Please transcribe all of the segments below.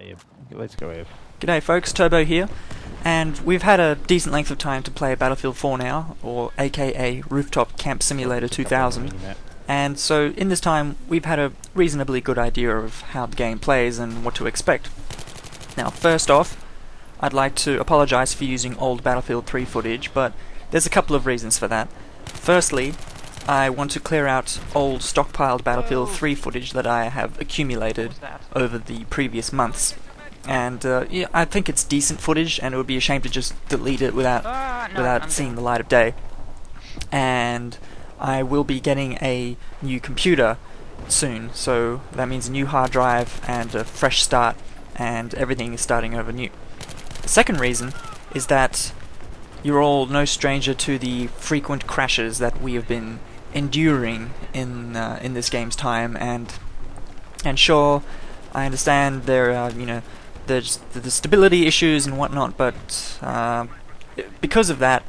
Yeah, let's go Ev. G'day folks, Turbo here, and we've had a decent length of time to play Battlefield 4 now, or aka Rooftop Camp Simulator 2000, and so in this time we've had a reasonably good idea of how the game plays and what to expect. Now first off, I'd like to apologise for using old Battlefield 3 footage, but there's a couple of reasons for that. Firstly, I want to clear out old stockpiled Battlefield 3 footage that I have accumulated over the previous months. And yeah, I think it's decent footage, and it would be a shame to just delete it without seeing the light of day. And I will be getting a new computer soon, so that means a new hard drive and a fresh start, and everything is starting over new. The second reason is that you're all no stranger to the frequent crashes that we have been enduring in this game's time, and sure, I understand there are there's the stability issues and whatnot, but because of that,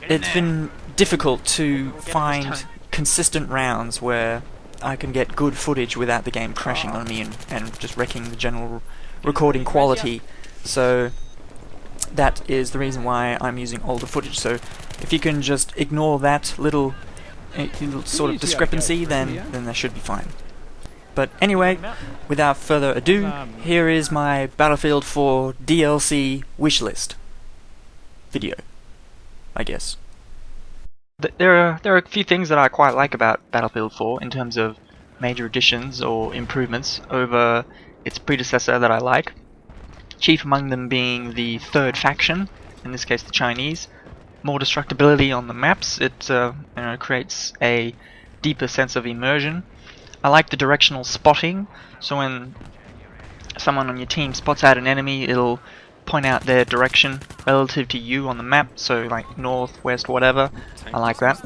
it's been difficult to find consistent rounds where I can get good footage without the game crashing on me and just wrecking the general recording quality. So that is the reason why I'm using older footage. So if you can just ignore that little sort of discrepancy, then that should be fine. But anyway, without further ado, here is my Battlefield 4 DLC wishlist video, I guess. There are a few things that I quite like about Battlefield 4 in terms of major additions or improvements over its predecessor that I like. Chief among them being the third faction, in this case the Chinese. More destructibility on the maps. It creates a deeper sense of immersion. I like the directional spotting, so when someone on your team spots out an enemy, it'll point out their direction relative to you on the map, so like north, west, whatever. I like that.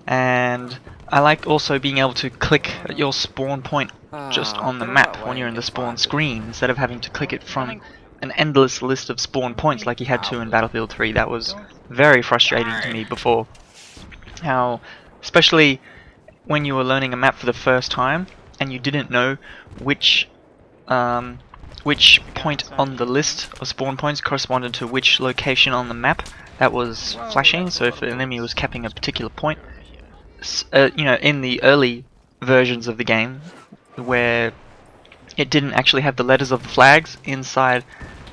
And I like also being able to click at your spawn point just on the map when you're in the spawn screen, instead of having to click it from an endless list of spawn points like you had to in Battlefield 3. That was very frustrating to me before. How, especially when you were learning a map for the first time and you didn't know which point on the list of spawn points corresponded to which location on the map that was flashing. So if an enemy was capping a particular point, in the early versions of the game where it didn't actually have the letters of the flags inside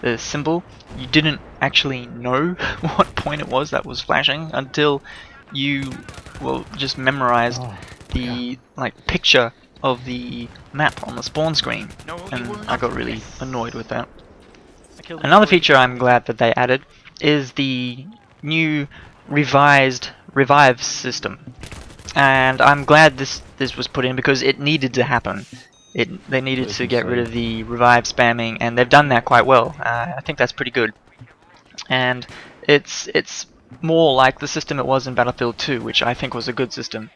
the symbol, you didn't actually know what point it was that was flashing until you just memorized the picture of the map on the spawn screen, and I got really annoyed with that. Another feature I'm glad that they added is the new revised revive system, and I'm glad this was put in because it needed to happen. They needed to get rid of the revive spamming, and they've done that quite well. I think that's pretty good, and it's more like the system it was in Battlefield 2, which I think was a good system,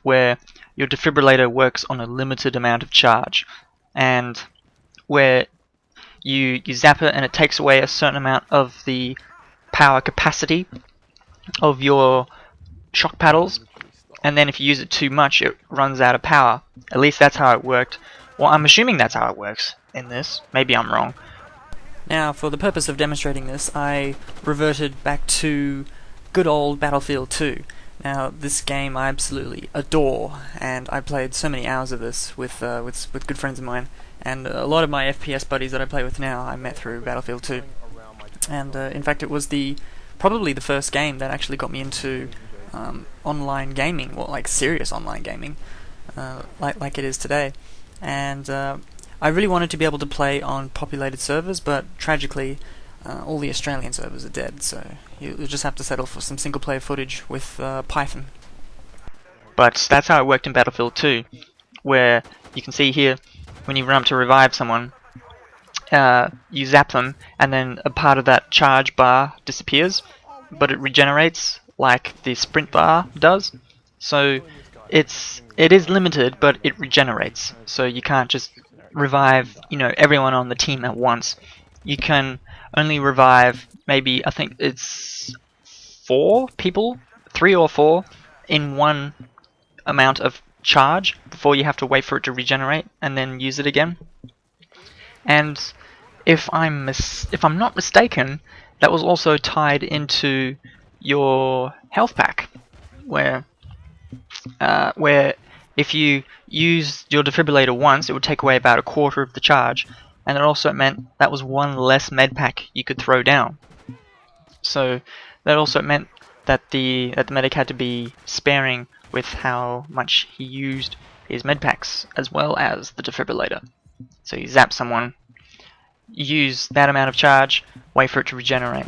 where your defibrillator works on a limited amount of charge, and where you zap it and it takes away a certain amount of the power capacity of your shock paddles, and then if you use it too much it runs out of power. At least that's how it worked. Well, I'm assuming that's how it works in this. Maybe I'm wrong. Now, for the purpose of demonstrating this, I reverted back to good old Battlefield 2. Now, this game I absolutely adore, and I played so many hours of this with good friends of mine, and a lot of my FPS buddies that I play with now I met through Battlefield 2. And in fact, it was probably the first game that actually got me into online gaming, well, like serious online gaming, like it is today. And I really wanted to be able to play on populated servers, but tragically all the Australian servers are dead, so you'll just have to settle for some single player footage with Python. But that's how it worked in Battlefield 2, where you can see here, when you run up to revive someone, you zap them, and then a part of that charge bar disappears, but it regenerates like the sprint bar does. So it is limited, but it regenerates. So you can't just revive everyone on the team at once. You can only revive maybe, I think it's 4 people, 3 or 4 in one amount of charge before you have to wait for it to regenerate and then use it again. And if I'm not mistaken, that was also tied into your health pack, where if you used your defibrillator once, it would take away about a quarter of the charge, and it also meant that was one less med pack you could throw down. So that also meant that the medic had to be sparing with how much he used his med packs as well as the defibrillator. So you zap someone, use that amount of charge, wait for it to regenerate.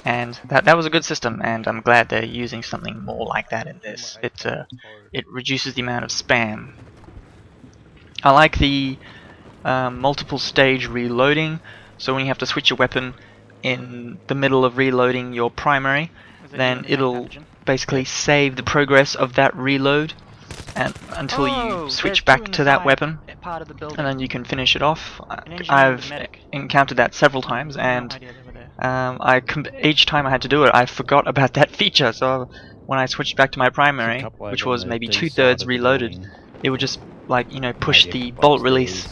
And that was a good system, and I'm glad they're using something more like that in this. It reduces the amount of spam. I like the multiple stage reloading, so when you have to switch your weapon in the middle of reloading your primary, then it'll basically save the progress of that reload and until you switch back to that weapon, and then you can finish it off. I've encountered that several times, and each time I had to do it, I forgot about that feature. So when I switched back to my primary, which was maybe 2/3 reloaded, it would just, like, you know, push the bolt release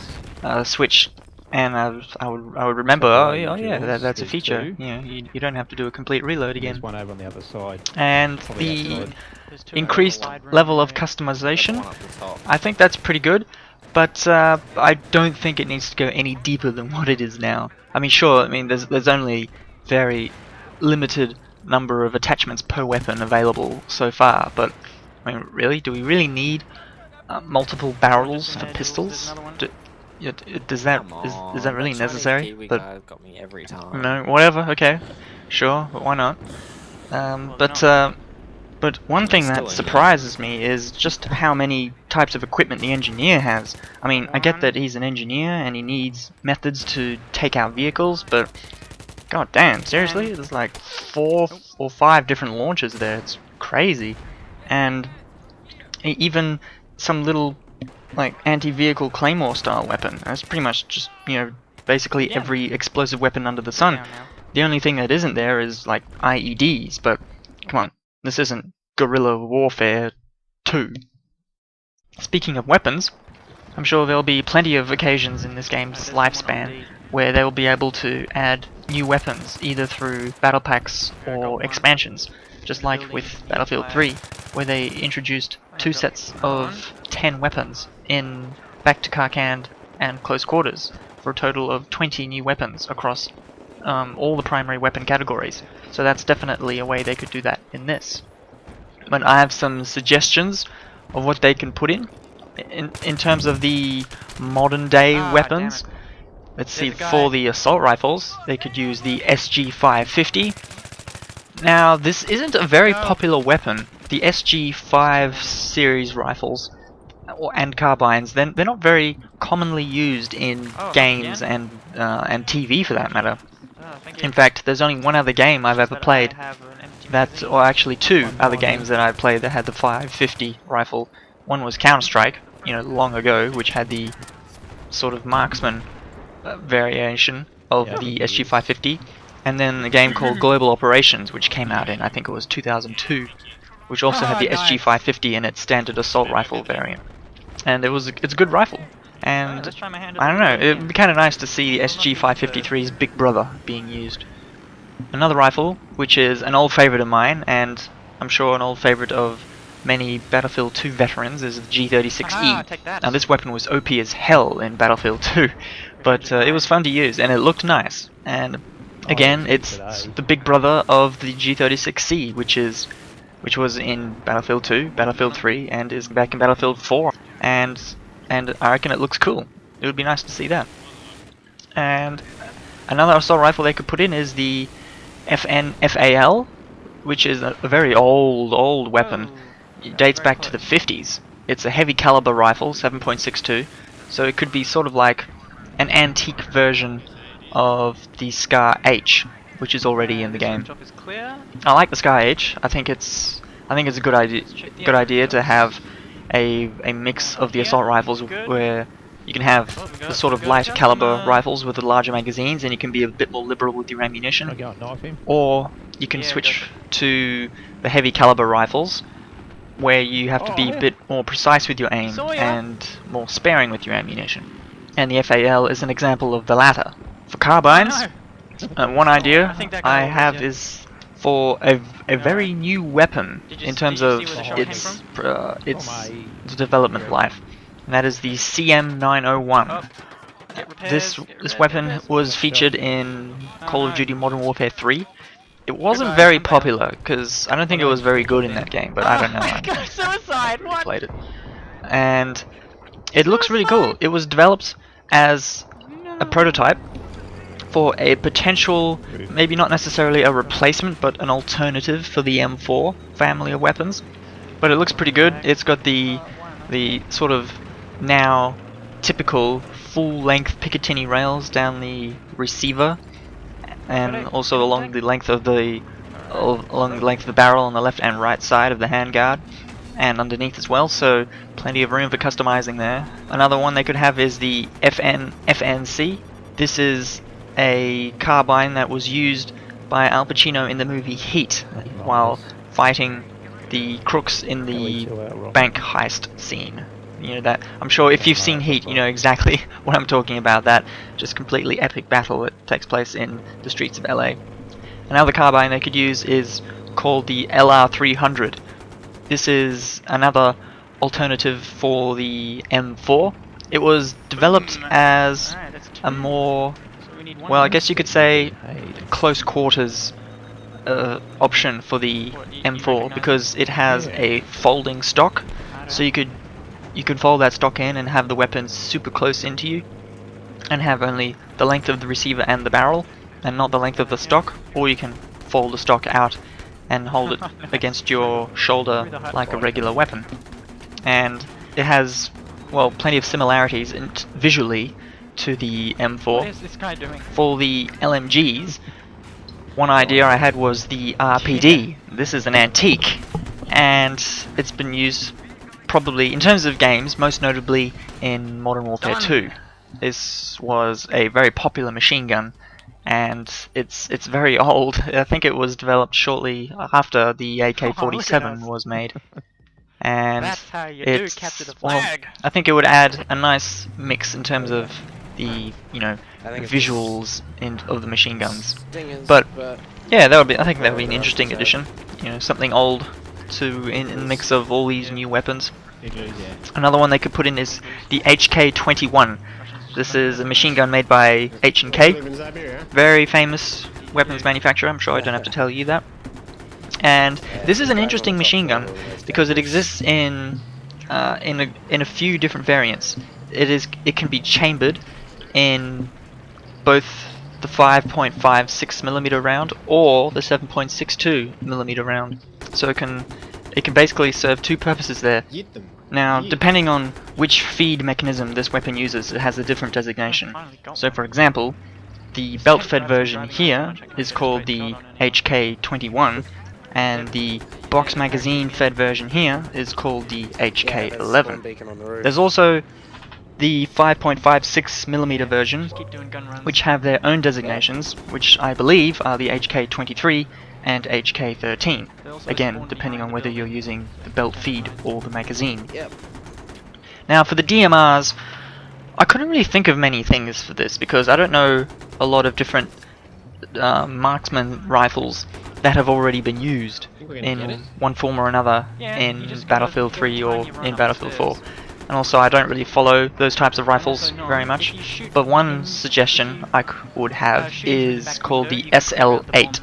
switch, and I would remember, oh yeah, that's a feature. You know, you don't have to do a complete reload again. There's one over on the other side. And the increased level of customization, I think that's pretty good, but I don't think it needs to go any deeper than what it is now. I mean, sure, I mean there's only very limited number of attachments per weapon available so far, but I mean, really, do we really need multiple barrels for pistols? Is that really necessary? But got me every time. no, whatever. Okay, sure, but why not? But one thing that surprises me is just how many types of equipment the engineer has. I mean, I get that he's an engineer and he needs methods to take out vehicles, but god damn, seriously? There's like 4 or 5 different launchers there. It's crazy. And even some little, like, anti-vehicle claymore style weapon. That's pretty much just, you know, basically every explosive weapon under the sun. The only thing that isn't there is, like, IEDs, but come on, this isn't Guerrilla Warfare 2. Speaking of weapons, I'm sure there'll be plenty of occasions in this game's lifespan where they will be able to add new weapons, either through battle packs or expansions, just like with Battlefield 3, where they introduced 2 sets of 10 weapons in back-to-Karkand and close quarters, for a total of 20 new weapons across all the primary weapon categories. So that's definitely a way they could do that in this. But I have some suggestions of what they can put in terms of the modern day weapons. Let's see, for the assault rifles, they could use the SG-550. Now, this isn't a very popular weapon. The SG-5 series rifles and carbines, they're not very commonly used in games and TV for that matter. In fact, there's only one other game I've ever played that, or actually 2 other games that I played that had the 550 rifle. One was Counter-Strike, you know, long ago, which had the sort of marksman variation of the SG-550, and then a game called Global Operations, which came out in, I think it was 2002, which also had the SG-550 in its standard assault rifle variant. And it's a good rifle. And I don't know, it'd be kind of nice to see the SG-553's big brother being used. Another rifle, which is an old favorite of mine, and I'm sure an old favorite of many Battlefield 2 veterans, is the G36E. Now this weapon was OP as hell in Battlefield 2, but it was fun to use and it looked nice. And again, it's the big brother of the G36C, which was in Battlefield 2, Battlefield 3, and is back in Battlefield 4. And I reckon it looks cool. It would be nice to see that. And another assault rifle they could put in is the FAL, which is a very old weapon. It dates back to the 50s. It's a heavy caliber rifle, 7.62, so it could be sort of like an antique version of the Scar H, which is already in the game. I like the Scar H. I think it's a good idea to have a mix of the assault rifles where you can have the sort of light caliber rifles with the larger magazines, and you can be a bit more liberal with your ammunition. Or you can switch to the heavy caliber rifles, where you have to be a bit more precise with your aim and more sparing with your ammunition. and the FAL is an example of the latter. For carbines, one idea I have is for a very new weapon in terms of its development life, and that is the CM901. This weapon was featured in Call of Duty Modern Warfare 3. It wasn't very popular because I don't think it was very good in that game, but I don't know. I played it, and it looks really cool. It was developed as a prototype for a potential, maybe not necessarily a replacement, but an alternative for the M4 family of weapons. But it looks pretty good. It's got the sort of now typical full-length Picatinny rails down the receiver, and also along the length of the barrel on the left and right side of the handguard, and underneath as well. So plenty of room for customizing there. Another one they could have is the FNC. This is a carbine that was used by Al Pacino in the movie Heat while fighting the crooks in the bank heist scene. You know that, I'm sure if you've seen Heat, you know exactly what I'm talking about. That just completely epic battle that takes place in the streets of LA. Another carbine they could use is called the LR300. This is another alternative for the M4. It was developed as a more, well, I guess you could say, close quarters option for the M4, because it has a folding stock, so you could fold that stock in and have the weapons super close into you, and have only the length of the receiver and the barrel, and not the length of the stock. Or you can fold the stock out and hold it against your shoulder like a regular weapon. And it has, well, plenty of similarities visually to the M4. For the LMGs, one idea I had was the RPD. This is an antique, and it's been used probably, in terms of games, most notably in Modern Warfare 2. This was a very popular machine gun, and it's very old. I think it was developed shortly after the AK-47 was made. And well, I think it would add a nice mix in terms of the, you know, visuals of the machine guns. But yeah, I think that would be an interesting addition. You know, something old in the mix of all these new weapons. Another one they could put in is the HK-21. This is a machine gun made by H&K, very famous weapons manufacturer. I'm sure I don't have to tell you that. And this is an interesting machine gun because it exists in a few different variants. It can be chambered in both the 5.56mm round or the 7.62mm round. So it can basically serve two purposes there. Now, depending on which feed mechanism this weapon uses, it has a different designation. So for example, the belt-fed version here is called the HK-21, and the box magazine fed version here is called the HK-11. There's also the 5.56mm version, which have their own designations, which I believe are the HK-23 and HK-13, again depending on whether you're using the belt feed or the magazine. Now for the DMRs, I couldn't really think of many things for this because I don't know a lot of different marksman rifles that have already been used in one form or another in Battlefield 3 or in Battlefield 4. And also I don't really follow those types of rifles very much, but one suggestion I would have is called the SL8.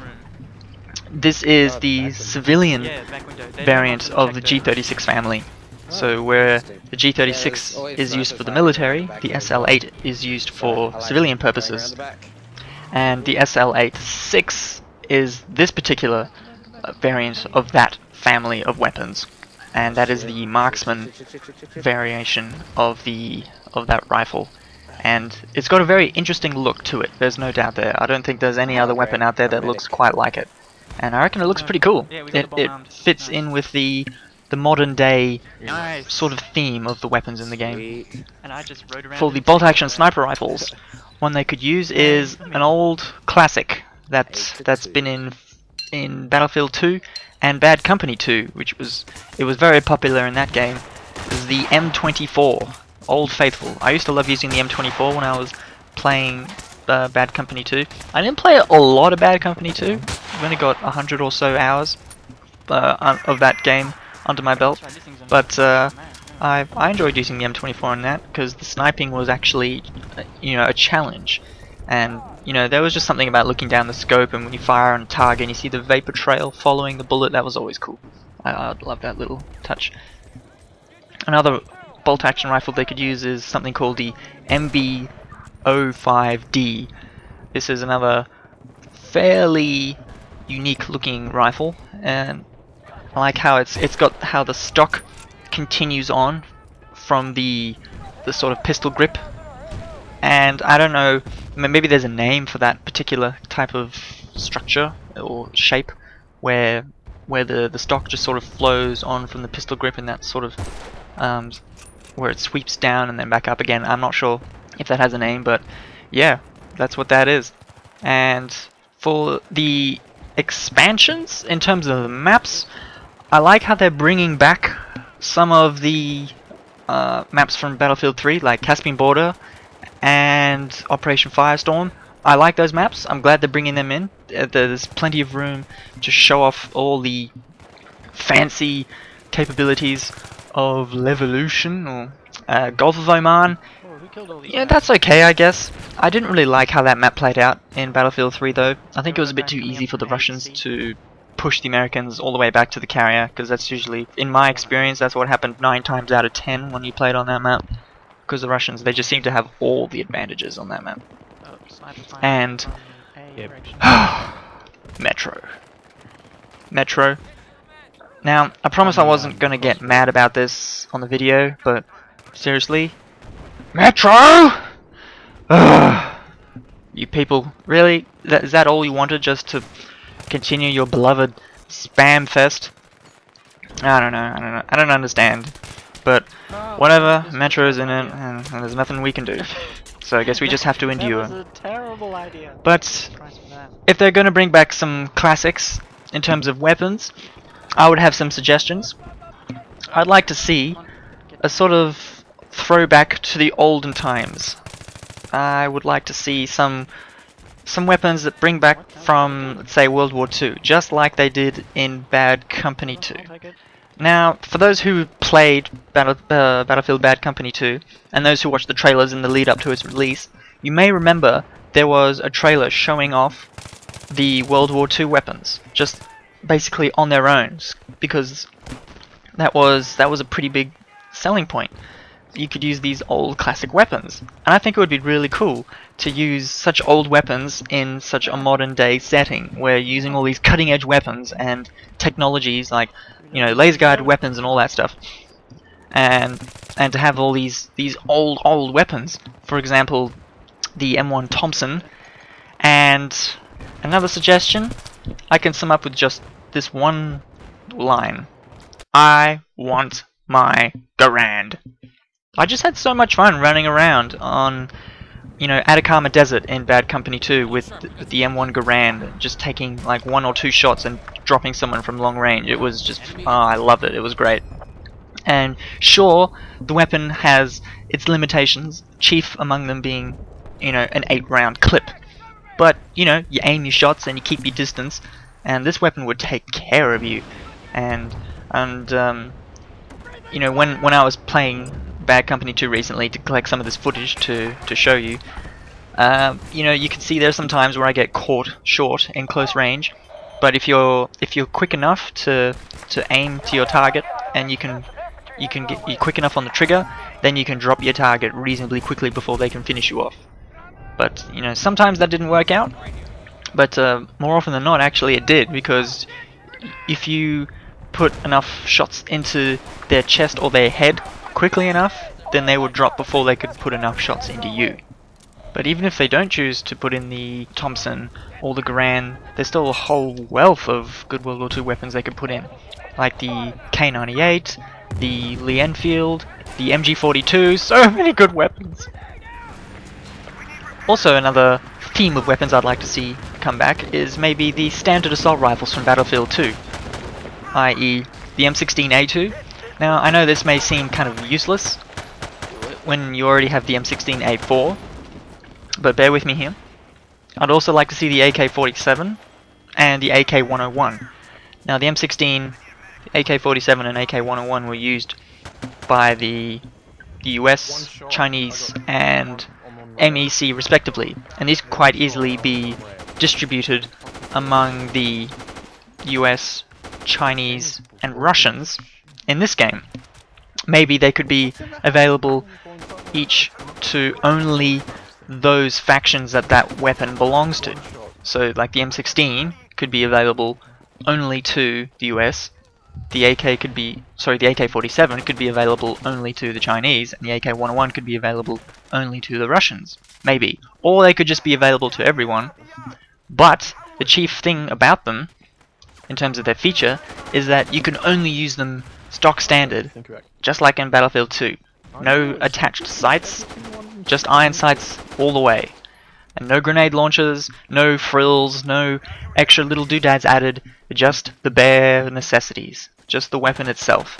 This is the civilian variant of the G36 family. So where the G36 is used for the military, the SL8 is used for civilian purposes. And the SL8-6 is this particular variant of that family of weapons. And that is the marksman variation of that rifle. And it's got a very interesting look to it, there's no doubt there. I don't think there's any other weapon out there that looks quite like it. And I reckon it looks pretty cool. It fits in with the modern day sort of theme of the weapons in the game. For the bolt-action sniper rifles, one they could use is an old classic that's been in Battlefield 2 and Bad Company 2, it was very popular in that game. It was the M24. Old Faithful. I used to love using the M24 when I was playing Bad Company 2. I didn't play a lot of Bad Company 2. I've only got 100 or so hours of that game under my belt. But I enjoyed using the M24 in that because the sniping was actually, a challenge. And, there was just something about looking down the scope and when you fire on a target and you see the vapor trail following the bullet, that was always cool. I'd love that little touch. Another bolt action rifle they could use is something called the MB05D. This is another fairly unique looking rifle, and I like how it's got how the stock continues on from the sort of pistol grip. And I don't know, maybe there's a name for that particular type of structure or shape where the stock just sort of flows on from the pistol grip in that sort of where it sweeps down and then back up again. I'm not sure if that has a name, but yeah, that's what that is. And for the expansions, in terms of the maps, I like how they're bringing back some of the maps from Battlefield 3, like Caspian Border and Operation Firestorm. I like those maps. I'm glad they're bringing them in. There's plenty of room to show off all the fancy capabilities of Levolution or Gulf of Oman. Yeah, that's okay, I guess. I didn't really like how that map played out in Battlefield 3, though. I think it was a bit too easy for the Russians to push the Americans all the way back to the carrier, because that's usually, in my experience, that's what happened 9 times out of 10 when you played on that map. Because the Russians, they just seem to have all the advantages on that map. And Metro. Now, I promise I wasn't going to get mad about this on the video, but seriously, Metro! You people, really? Is that all you wanted, just to continue your beloved spam fest? I don't know. I don't understand. But whatever, Metro's in it, and there's nothing we can do. So I guess we just have to endure. That was a terrible idea. But if they're going to bring back some classics in terms of weapons, I would have some suggestions. I'd like to see a sort of throwback to the olden times. I would like to see some weapons that bring back from, let's say, World War II, just like they did in Bad Company 2. Now, for those who played Battlefield Bad Company 2, and those who watched the trailers in the lead up to its release, you may remember there was a trailer showing off the World War II weapons, just basically on their own, because that was a pretty big selling point. You could use these old classic weapons, and I think it would be really cool to use such old weapons in such a modern day setting, where using all these cutting edge weapons and technologies like, laser guided weapons and all that stuff, and to have all these old weapons. For example, the M1 Thompson. And another suggestion, I can sum up with just this one line: I want my Garand. I just had so much fun running around on, Atacama Desert in Bad Company 2 with the M1 Garand, just taking like 1 or 2 shots and dropping someone from long range. It was just, I loved it. It was great. And sure, the weapon has its limitations, chief among them being, an 8-round clip. But, you aim your shots and you keep your distance, and this weapon would take care of you. And when I was playing Bad Company 2 recently to collect some of this footage to show you, you can see there's some times where I get caught short in close range, but if you're quick enough to aim to your target, and you're quick enough on the trigger, then you can drop your target reasonably quickly before they can finish you off. But sometimes that didn't work out, but more often than not actually it did, because if you put enough shots into their chest or their head quickly enough, then they would drop before they could put enough shots into you. But even if they don't choose to put in the Thompson or the Garand, there's still a whole wealth of good World War II weapons they could put in, like the K98, the Lee Enfield, the MG42, so many good weapons. Also, another theme of weapons I'd like to see come back is maybe the standard assault rifles from Battlefield 2, i.e. the M16A2. Now, I know this may seem kind of useless, when you already have the M16A4, but bear with me here. I'd also like to see the AK-47 and the AK-101. Now the M16, AK-47 and AK-101 were used by the US, Chinese and MEC respectively, and these could quite easily be distributed among the US, Chinese and Russians in this game. Maybe they could be available each to only those factions that that weapon belongs to. So like the M16 could be available only to the US, the AK-47 could be available only to the Chinese, and the AK-101 could be available only to the Russians, maybe. Or they could just be available to everyone, but the chief thing about them, in terms of their feature, is that you can only use them stock standard, just like in Battlefield 2. No attached sights, just iron sights all the way. And no grenade launchers, no frills, no extra little doodads added, just the bare necessities, just the weapon itself.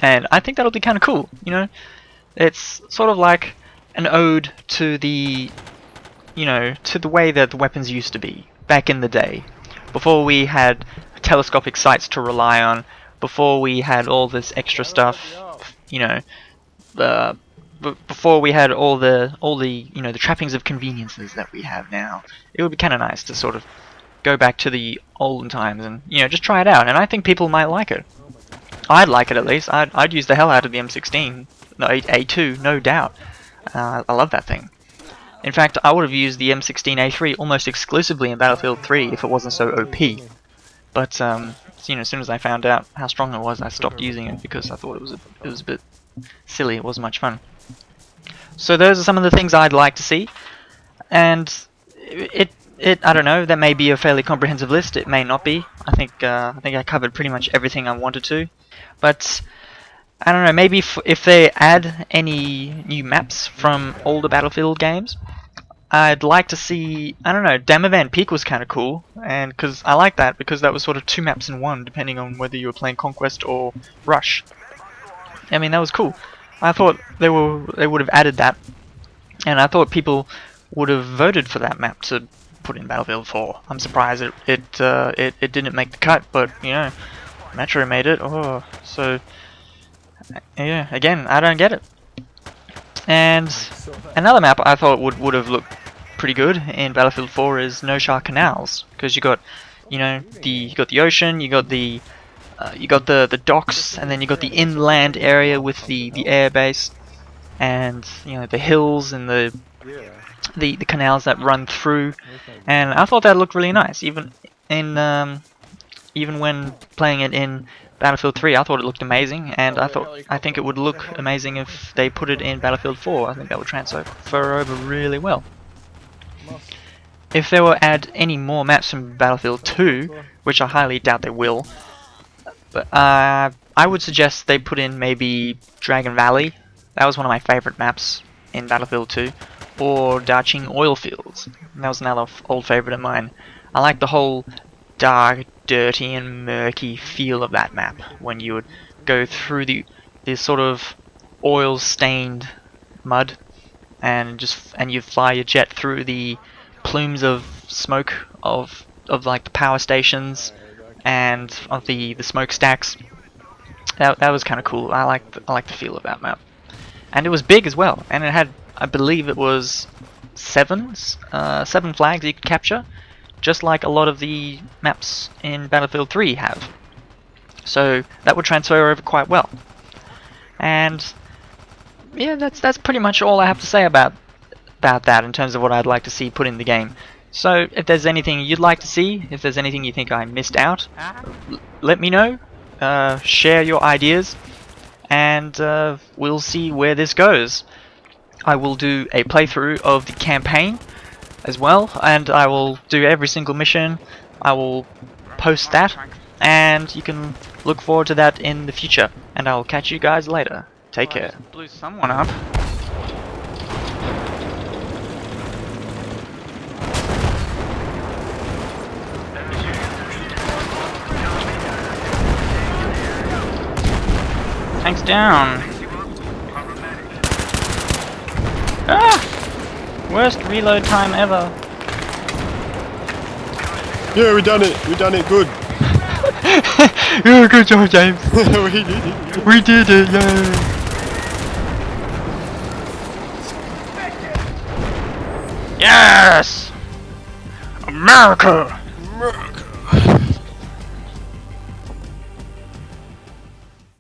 And I think that'll be kind of cool, you know? It's sort of like an ode to the, you know, to the way that the weapons used to be, back in the day. Before we had telescopic sights to rely on, before we had all this extra stuff, you know, before we had all the you know, the trappings of conveniences that we have now. It would be kind of nice to sort of go back to the olden times and, you know, just try it out. And I think people might like it. I'd like it at least. I'd use the hell out of the M16, no, A2, no doubt. I love that thing. In fact, I would have used the M16A3 almost exclusively in Battlefield 3 if it wasn't so OP. But you know, as soon as I found out how strong it was, I stopped using it because I thought it was a bit silly. It wasn't much fun. So those are some of the things I'd like to see, and I don't know, that may be a fairly comprehensive list. It may not be. I think I covered pretty much everything I wanted to, but I don't know, maybe if they add any new maps from older Battlefield games, I'd like to see, I don't know, Damavan Peak was kind of cool, and because I like that, because that was sort of 2 maps in one, depending on whether you were playing Conquest or Rush. I mean, that was cool. I thought they would have added that, and I thought people would have voted for that map to put in Battlefield 4. I'm surprised it didn't make the cut, but you know, Metro made it. Oh, so yeah, again, I don't get it. And another map I thought would have looked pretty good in Battlefield 4 is No Shah Canals, because you got, you know, you got the ocean, you got the docks, and then you got the inland area with the air base, and you know, the hills and the canals that run through. And I thought that looked really nice, even when playing it in Battlefield 3. I thought it looked amazing, and I think it would look amazing if they put it in Battlefield 4. I think that would transfer over really well. If they will add any more maps from Battlefield 2, which I highly doubt they will, but I would suggest they put in maybe Dragon Valley. That was one of my favorite maps in Battlefield 2. Or Daching Oil Fields. That was another old favorite of mine. I like the whole dark, dirty and murky feel of that map when you would go through this sort of oil stained mud, and you fly your jet through the plumes of smoke of like the power stations and of the smokestacks. That was kind of cool. I like the feel of that map, and it was big as well, and it had, I believe it was 7 flags you could capture, just like a lot of the maps in Battlefield 3 have. So that would transfer over quite well. And yeah, that's pretty much all I have to say about that in terms of what I'd like to see put in the game. So if there's anything you'd like to see, if there's anything you think I missed out, let me know. Share your ideas, and we'll see where this goes. I will do a playthrough of the campaign as well, and I will do every single mission. I will post that, and you can look forward to that in the future. And I'll catch you guys later. Take care. Blew someone up. Tanks down. Worst reload time ever. Yeah, we done it. We done it good. Yeah, good job, James. We did it. We did it, yay. Yes! America!